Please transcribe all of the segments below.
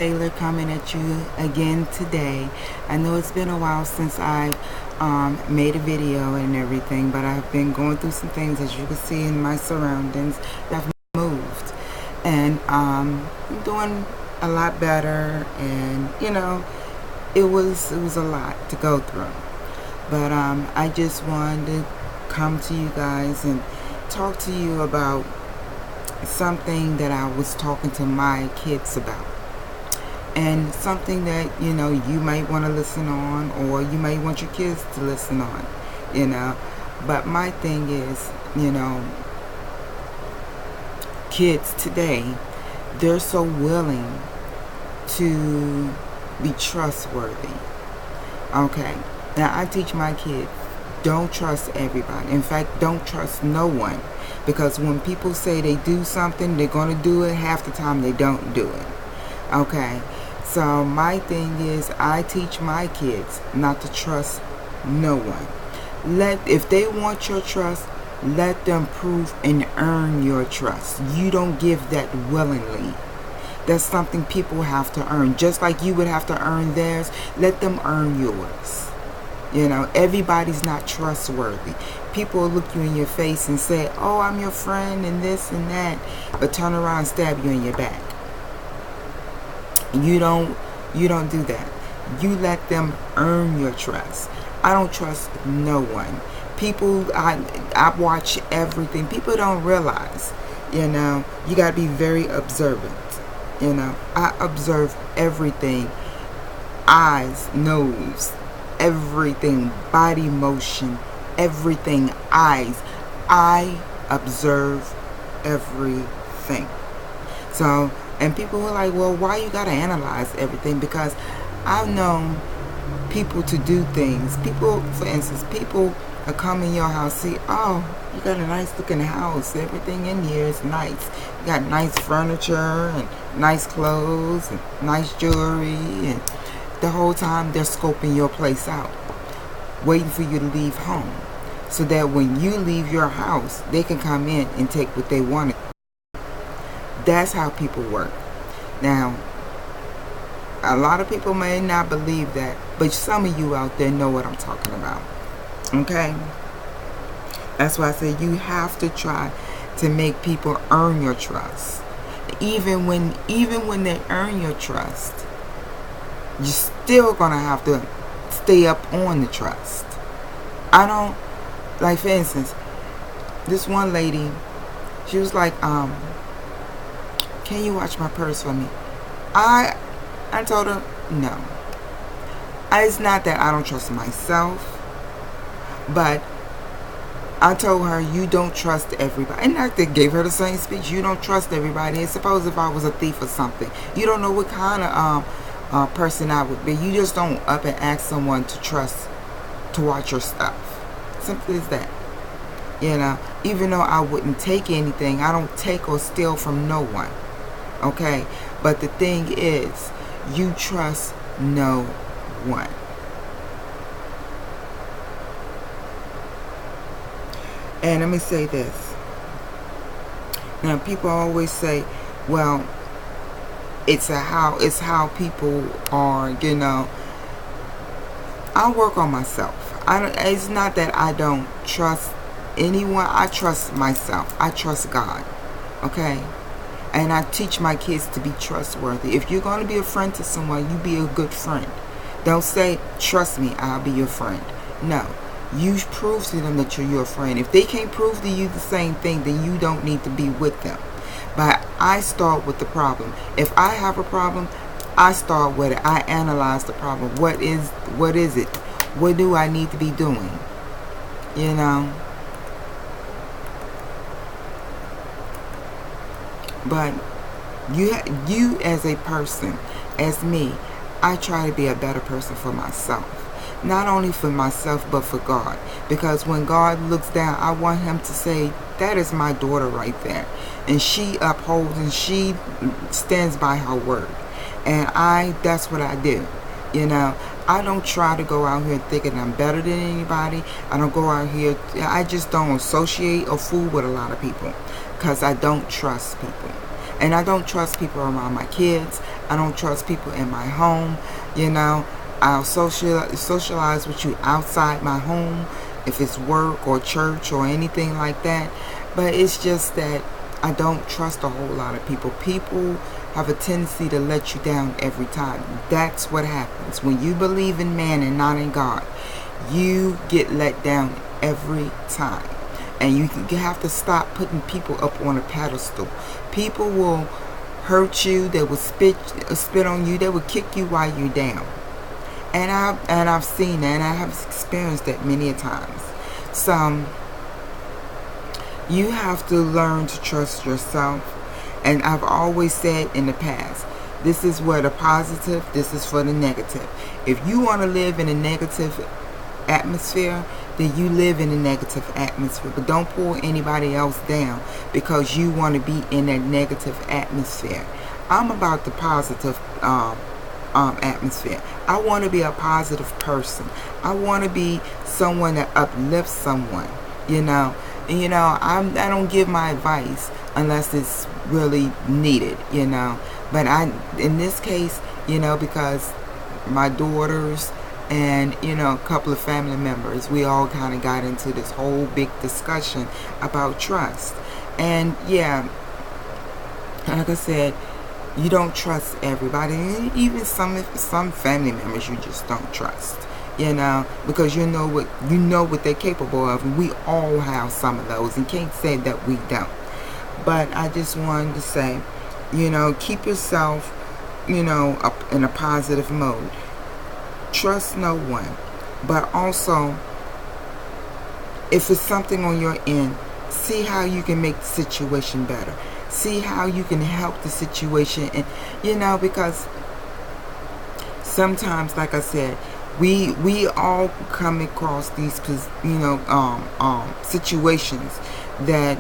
Taylor coming at you again today. I know it's been a while since I made a video and everything, but I've been going through some things, as you can see in my surroundings. I've moved, and I'm doing a lot better. And it was a lot to go through. But I just wanted to come to you guys and talk to you about something that I was talking to my kids about, and something that you might want to listen on, or you might want your kids to listen on. you know but my thing is, kids today, they're so willing to be trustworthy. Okay, now I teach my kids, don't trust everybody. In fact, don't trust no one, because when people say they do something, they're going to do it. Half the time they don't do it. Okay, so my thing is, I teach my kids not to trust no one. If they want your trust, let them prove and earn your trust. You don't give that willingly. That's something people have to earn. Just like you would have to earn theirs, let them earn yours. Everybody's not trustworthy. People will look you in your face and say, oh, I'm your friend and this and that, but turn around and stab you in your back. You don't do that. You let them earn your trust. I don't trust no one. People, I watch everything. People don't realize, you got to be very observant. I observe everything. Eyes, nose, everything, body motion, everything, eyes. I observe everything. So, and people are like, well, why you gotta analyze everything? Because I've known people to do things. People, for instance, people are come in your house, see, oh, you got a nice looking house. Everything in here is nice. You got nice furniture and nice clothes and nice jewelry. And the whole time they're scoping your place out, waiting for you to leave home, so that when you leave your house, they can come in and take what they wanted. That's how people work. Now, a lot of people may not believe that, but some of you out there know what I'm talking about. Okay? That's why I say you have to try to make people earn your trust. Even when they earn your trust, you're still gonna have to stay up on the trust. I don't, like, for instance, this one lady, she was like, can you watch my purse for me? I told her no. It's not that I don't trust myself, but I told her, you don't trust everybody. And I gave her the same speech. You don't trust everybody. And suppose if I was a thief or something, you don't know what kind of person I would be. You just don't up and ask someone to trust to watch your stuff. Simple as that. Even though I wouldn't take anything, I don't take or steal from no one. Okay? But the thing is, you trust no one. And let me say this. Now, people always say, well, it's how people are, I work on myself. It's not that I don't trust anyone. I trust myself. I trust God. Okay? And I teach my kids to be trustworthy. If you're going to be a friend to someone, you be a good friend. Don't say, trust me, I'll be your friend. No. You prove to them that you're your friend. If they can't prove to you the same thing, then you don't need to be with them. But I start with the problem. If I have a problem, I start with it. I analyze the problem. What is it? What do I need to be doing? But you as a person, as me, I try to be a better person for myself. Not only for myself, but for God. Because when God looks down, I want him to say, that is my daughter right there. And she upholds and she stands by her word. And that's what I do. I don't try to go out here thinking I'm better than anybody. I don't go out here, I just don't associate or fool with a lot of people. Because I don't trust people. And I don't trust people around my kids. I don't trust people in my home. I'll socialize with you outside my home, if it's work or church or anything like that. But it's just that I don't trust a whole lot of people. People have a tendency to let you down every time. That's what happens. When you believe in man and not in God, you get let down every time. And you have to stop putting people up on a pedestal. People will hurt you. They will spit on you. They will kick you while you're down. And I've seen that, and I have experienced that many a times. So you have to learn to trust yourself. And I've always said in the past, this is where the positive, this is for the negative. If you want to live in a negative atmosphere, then you live in a negative atmosphere. But don't pull anybody else down because you want to be in that negative atmosphere. I'm about the positive atmosphere. I want to be a positive person. I want to be someone that uplifts someone. I don't give my advice unless it's really needed. But in this case, because my daughters and a couple of family members, we all kind of got into this whole big discussion about trust. And yeah, like I said, you don't trust everybody, and even some family members you just don't trust, because you know what they're capable of, and we all have some of those, and can't say that we don't. But I just wanted to say, keep yourself, up in a positive mode. Trust no one, but also, if it's something on your end, see how you can make the situation better. See how you can help the situation, and because sometimes, like I said, we all come across these situations that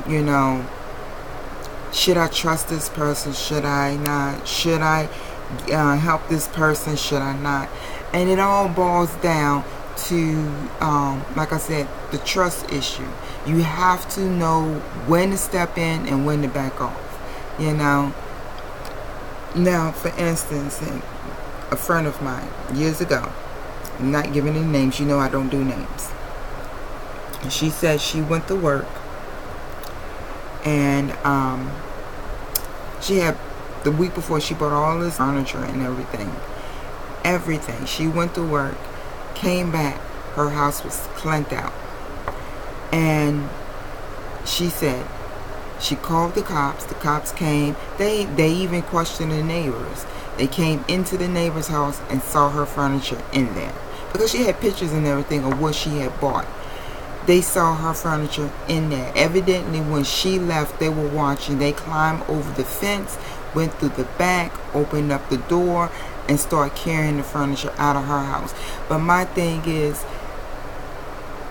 should I trust this person? Should I not? Should I help this person? Should I not? And it all boils down to, like I said, the trust issue. You have to know when to step in and when to back off. Now, for instance, a friend of mine years ago, I'm not giving any names, I don't do names. She said she went to work, and she had, the week before, she bought all this furniture and everything. She went to work, came back, her house was cleaned out. And she said she called the cops came, they even questioned the neighbors. They came into the neighbor's house and saw her furniture in there, because she had pictures and everything of what she had bought. They saw her furniture in there. Evidently, when she left, they were watching. They climbed over the fence, went through the back, opened up the door, and started carrying the furniture out of her house. But my thing is,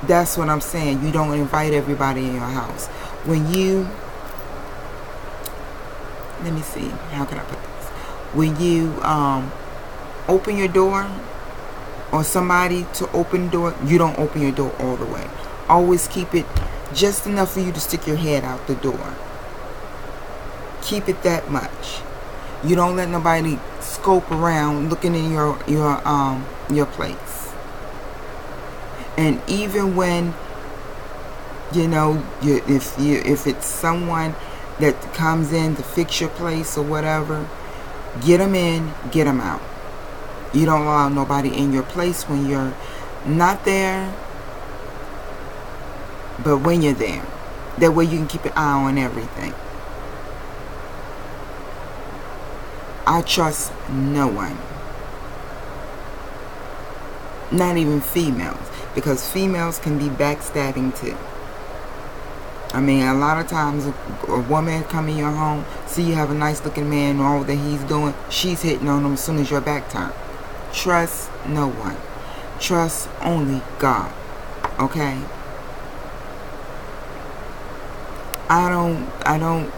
that's what I'm saying. You don't invite everybody in your house. When you, let me see, how can I put this? When you open your door, or somebody to open the door, you don't open your door all the way. Always keep it just enough for you to stick your head out the door. Keep it that much. You don't let nobody scope around looking in your place. And even when if it's someone that comes in to fix your place or whatever, get them in, get them out. You don't allow nobody in your place when you're not there, but when you're there. That way you can keep an eye on everything. I trust no one. Not even females. Because females can be backstabbing too. I mean, a lot of times a woman come in your home, see you have a nice looking man and all that he's doing, she's hitting on him as soon as your back turn. Trust no one. Trust only God. Okay? I don't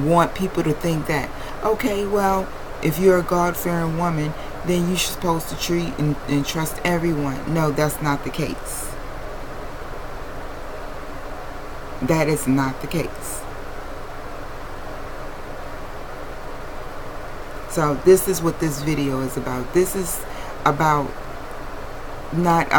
want people to think that, okay, well, if you're a God-fearing woman, then you're supposed to treat and trust everyone. No, that's not the case. That is not the case. So this is what this video is about. This is about not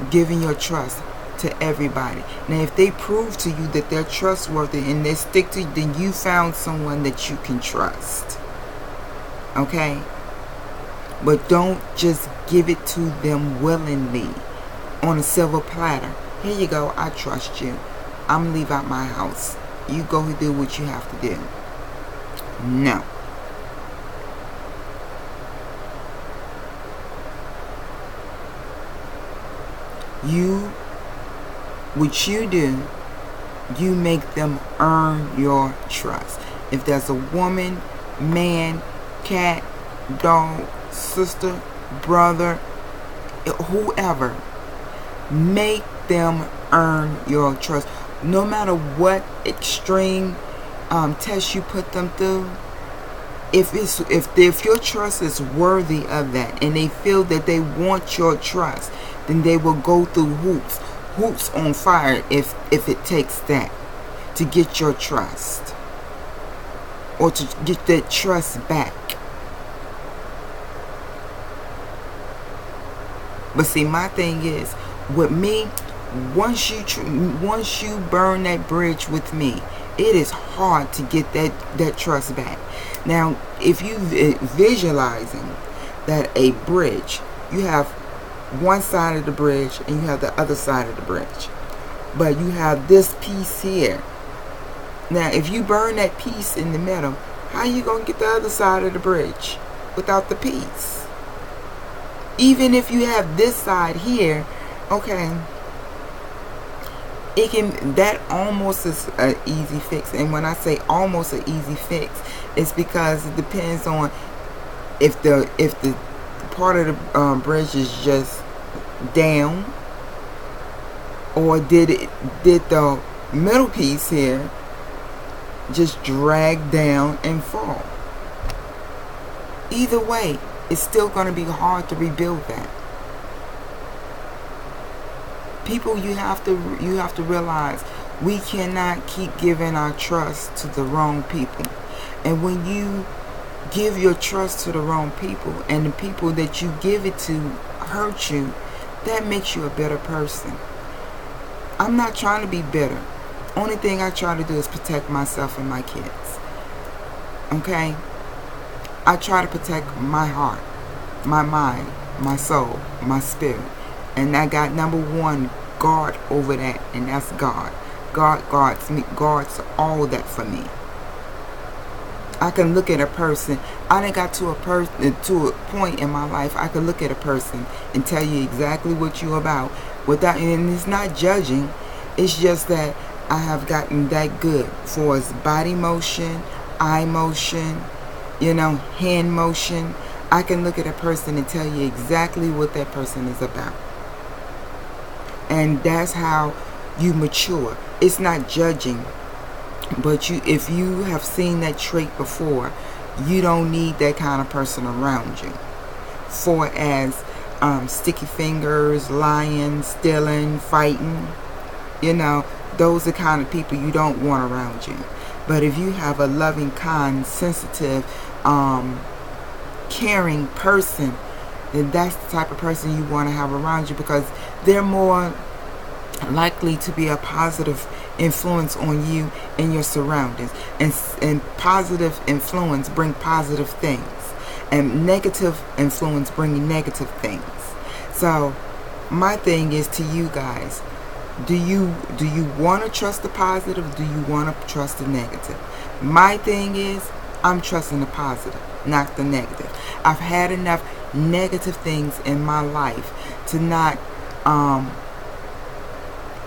giving your trust to everybody. Now if they prove to you that they're trustworthy and they stick to you, then you found someone that you can trust. Okay? But don't just give it to them willingly on a silver platter. Here you go, I trust you. I'm gonna leave out my house. You go do what you have to do. No. What you do, you make them earn your trust. If there's a woman, man, cat, dog, sister, brother, whoever, make them earn your trust. No matter what extreme test you put them through, if your trust is worthy of that and they feel that they want your trust, then they will go through hoops on fire if it takes that to get your trust or to get that trust back. But see, my thing is, with me, once you burn that bridge with me, it is hard to get that trust back. Now, if you visualizing that a bridge, you have one side of the bridge and you have the other side of the bridge, but you have this piece here. Now, if you burn that piece in the middle, how you gonna get the other side of the bridge without the piece? Even if you have this side here, okay, that almost is an easy fix. And when I say almost an easy fix, it's because it depends on if the part of the bridge is just down, or did the middle piece here just drag down and fall. Either way, it's still going to be hard to rebuild that. People, you have to realize, we cannot keep giving our trust to the wrong people. And when you give your trust to the wrong people, and the people that you give it to hurt you, that makes you a bitter person. I'm not trying to be bitter. Only thing I try to do is protect myself and my kids. Okay? I try to protect my heart, my mind, my soul, my spirit. And I got number one guard over that, and that's God. God guards me, guards all that for me. I can look at a person. I done got to a point in my life, I can look at a person and tell you exactly what you're about without, and it's not judging. It's just that I have gotten that good for his body motion, eye motion, hand motion. I can look at a person and tell you exactly what that person is about. And that's how you mature. It's not judging. But if you have seen that trait before, you don't need that kind of person around you. For as sticky fingers, lying, stealing, fighting, those are the kind of people you don't want around you. But if you have a loving, kind, sensitive, caring person, then that's the type of person you want to have around you, because they're more likely to be a positive influence on you and your surroundings. And positive influence bring positive things, and negative influence bring negative things. So my thing is to you guys, do you want to trust the positive, or do you want to trust the negative? My thing is, I'm trusting the positive, not the negative. I've had enough negative things in my life to not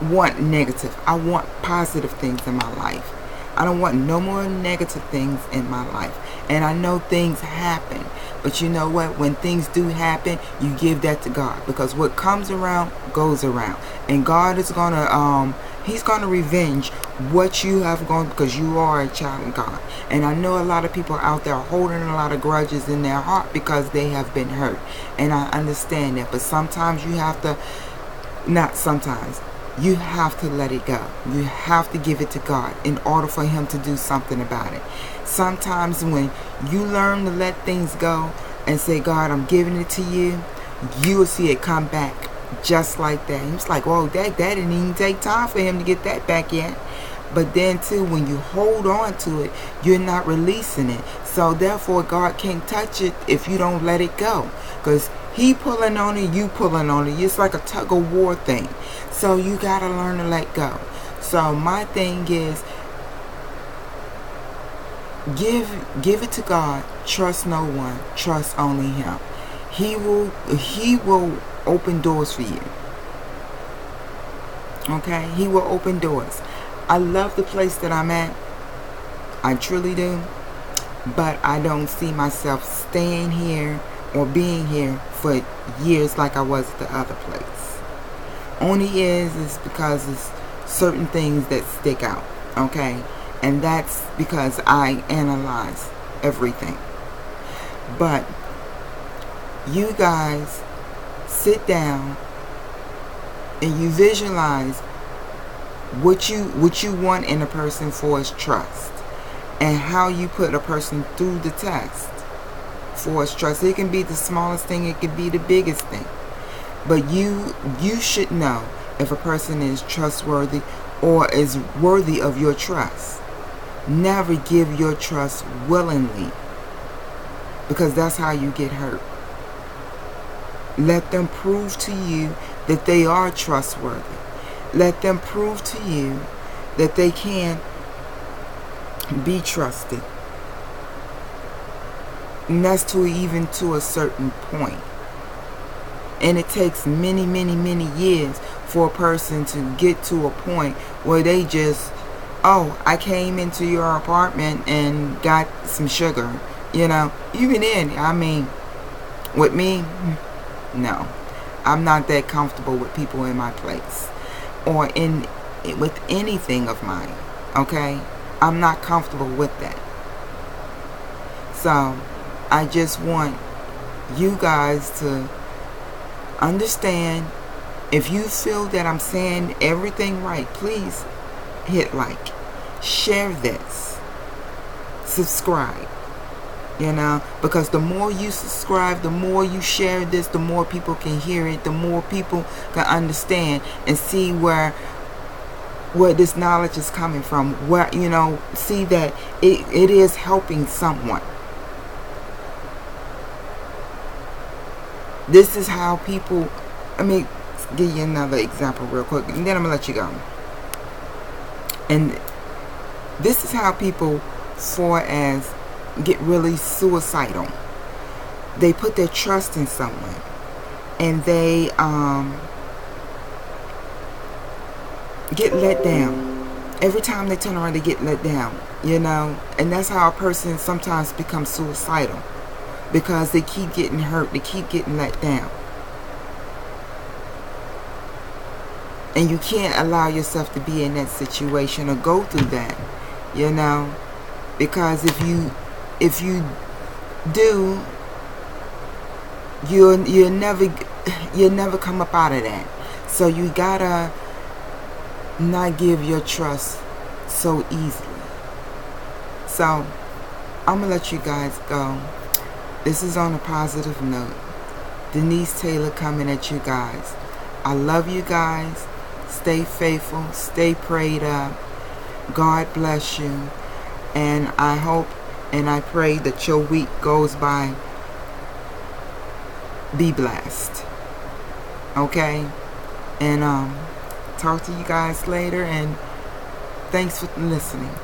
want negative. I want positive things in my life. I don't want no more negative things in my life. And I know things happen, but you know what? When things do happen, you give that to God, because what comes around goes around, and God is gonna He's gonna revenge what you have gone, because you are a child of God. And I know a lot of people out there holding a lot of grudges in their heart because they have been hurt, and I understand that. But sometimes you have to, not sometimes, you have to let it go. You have to give it to God in order for him to do something about it. Sometimes when you learn to let things go and say, God, I'm giving it to you, you will see it come back just like that. He was like, whoa, that didn't even take time for him to get that back yet. But then too, when you hold on to it, you're not releasing it. So therefore, God can't touch it if you don't let it go. Because he pulling on it, you pulling on it. It's like a tug of war thing. So you got to learn to let go. So my thing is, give it to God. Trust no one. Trust only him. He will open doors for you. Okay? He will open doors. I love the place that I'm at. I truly do. But I don't see myself staying here or being here for years like I was at the other place. Only is because it's certain things that stick out. Okay? And that's because I analyze everything. But you guys sit down and you visualize what you want in a person for is trust, and how you put a person through the test for is trust. It can be the smallest thing, it can be the biggest thing, but you should know if a person is trustworthy or is worthy of your trust. Never give your trust willingly, because that's how you get hurt. Let them prove to you that they are trustworthy. Let them prove to you that they can be trusted. And that's even to a certain point. And it takes many, many, many years for a person to get to a point where they just, oh, I came into your apartment and got some sugar. You know, even then, I mean, with me, no. I'm not that comfortable with people in my place or with anything of mine. Okay? I'm not comfortable with that. So, I just want you guys to understand, if you feel that I'm saying everything right, please hit like, share this, subscribe. You know, because the more you subscribe, the more you share this, the more people can hear it, the more people can understand and see where this knowledge is coming from, where, you know, see that it is helping someone. This is how people, let me give you another example real quick, and then I'm going to let you go. And this is how people, get really suicidal. They put their trust in someone, and they get let down. Every time they turn around, they get let down, you know. And that's how a person sometimes becomes suicidal, because they keep getting hurt, they keep getting let down. And you can't allow yourself to be in that situation or go through that, you know, because if you do, you'll never come up out of that. So you gotta not give your trust so easily. So I'm gonna let you guys go. This is on a positive note. Denise Taylor coming at you guys. I love you guys. Stay faithful, stay prayed up. God bless you, and I hope and I pray that your week goes by. Be blessed. Okay? And talk to you guys later, and thanks for listening.